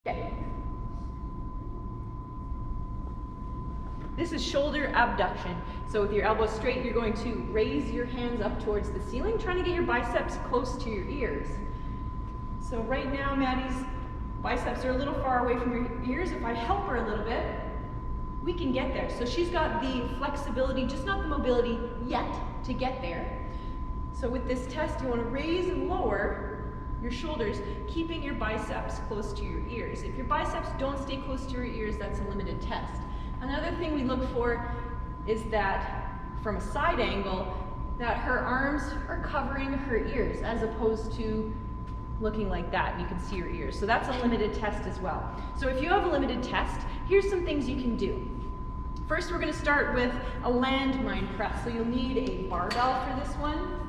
Okay. This is shoulder abduction. So with your elbows straight, you're going to raise your hands up towards the ceiling, trying to get your biceps close to your ears. So right now, Maddie's biceps are a little far away from her ears. If I help her a little bit, we can get there. So she's got the flexibility, just not the mobility yet, to get there. So with this test, you want to raise and lower your shoulders, keeping your biceps close to your ears. If your biceps don't stay close to your ears, that's a limited test. Another thing we look for is that from a side angle, that her arms are covering her ears as opposed to looking like that. You can see your ears. So that's a limited test as well. So if you have a limited test, here's some things you can do. First, we're going to start with a landmine press. So you'll need a barbell for this one.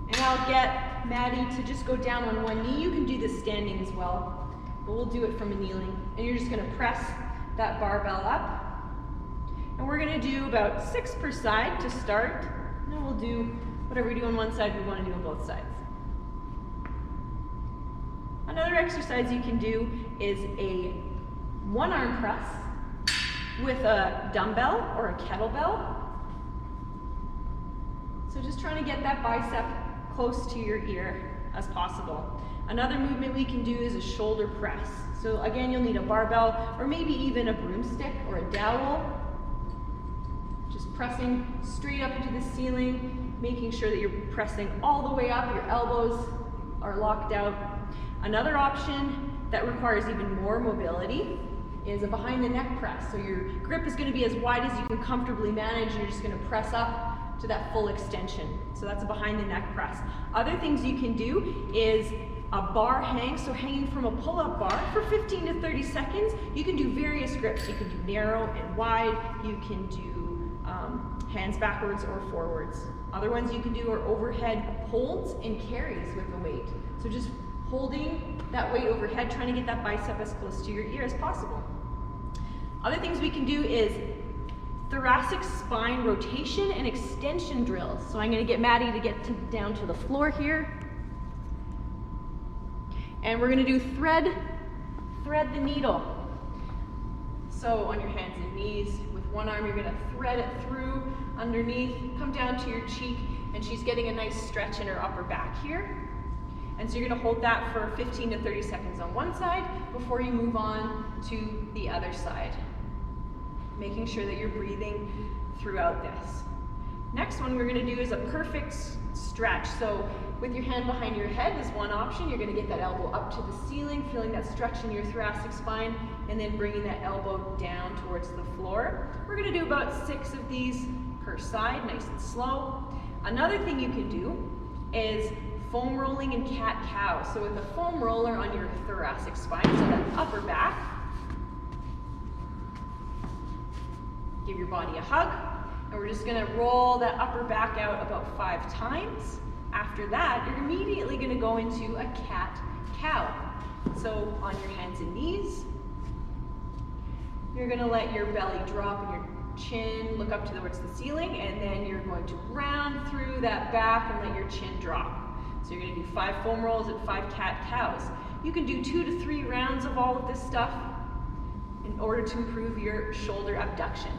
And I'll get Maddie to just go down on one knee. You can do this standing as well, but we'll do it from a kneeling. And you're just going to press that barbell up. And we're going to do about 6 per side to start. And then we'll do whatever we do on one side, we want to do on both sides. Another exercise you can do is a one-arm press with a dumbbell or a kettlebell. So just trying to get that bicep close to your ear as possible. Another movement we can do is a shoulder press. So again, you'll need a barbell or maybe even a broomstick or a dowel. Just pressing straight up into the ceiling, making sure that you're pressing all the way up, your elbows are locked out. Another option that requires even more mobility is a behind the neck press. So your grip is going to be as wide as you can comfortably manage. You're just going to press up to that full extension. So that's a behind the neck press. Other things you can do is a bar hang, so hanging from a pull-up bar for 15 to 30 seconds. You can do various grips. You can do narrow and wide. You can do hands backwards or forwards. Other ones you can do are overhead holds and carries with the weight. So just holding that weight overhead, trying to get that bicep as close to your ear as possible. Other things we can do is thoracic spine rotation and extension drills. So I'm going to get Maddie to get down to the floor here. And we're going to do thread the needle. So on your hands and knees, with one arm you're going to thread it through underneath, come down to your cheek, and she's getting a nice stretch in her upper back here. And so you're going to hold that for 15 to 30 seconds on one side before you move on to the other side, making sure that you're breathing throughout this. Next one we're going to do is a perfect stretch. So with your hand behind your head is one option. You're going to get that elbow up to the ceiling, feeling that stretch in your thoracic spine, and then bringing that elbow down towards the floor. We're going to do about 6 of these per side, nice and slow. Another thing you can do is foam rolling and cat-cow. So with a foam roller on your thoracic spine, so that upper back, give your body a hug, and we're just going to roll that upper back out about 5 times. After that, you're immediately going to go into a cat-cow. So on your hands and knees, you're going to let your belly drop and your chin look up towards the ceiling, and then you're going to round through that back and let your chin drop. So you're going to do 5 foam rolls and 5 cat-cows. You can do 2 to 3 rounds of all of this stuff in order to improve your shoulder abduction.